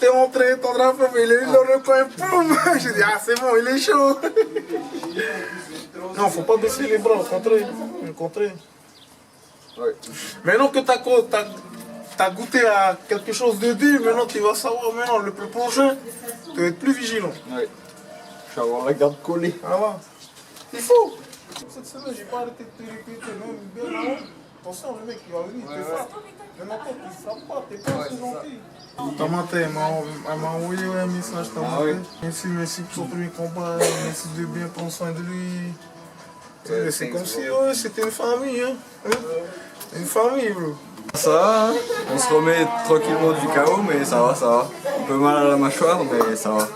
t'es rentré, ton drapeau, il est dans le coin, poum. J'ai dit, ah, c'est bon, il est chaud. Non, faut pas baisser les bras, au contraire. Au contraire. Ouais. Maintenant que t'as goûté à quelque chose de dur, maintenant tu vas savoir, maintenant, le plus prochain, tu vas être plus vigilant. Ouais. Je vais avoir la garde collée. Ah ouais. Il faut. Cette semaine, j'ai pas arrêté de te répéter, même bien avant. Attention, le mec, il va venir, te frappe. Maintenant, toi, tu frappes pas, t'es pas assez gentil. Tamate, elle m'a envoyé un message, Tamate. Ah oui. Merci pour son premier combat, merci de bien prendre soin de lui. C'est comme si ouais, c'était une famille, hein. Une famille, bro. Ça va, hein, on se remet tranquillement du chaos, mais ça va, ça va. Un peu mal à la mâchoire, mais ça va.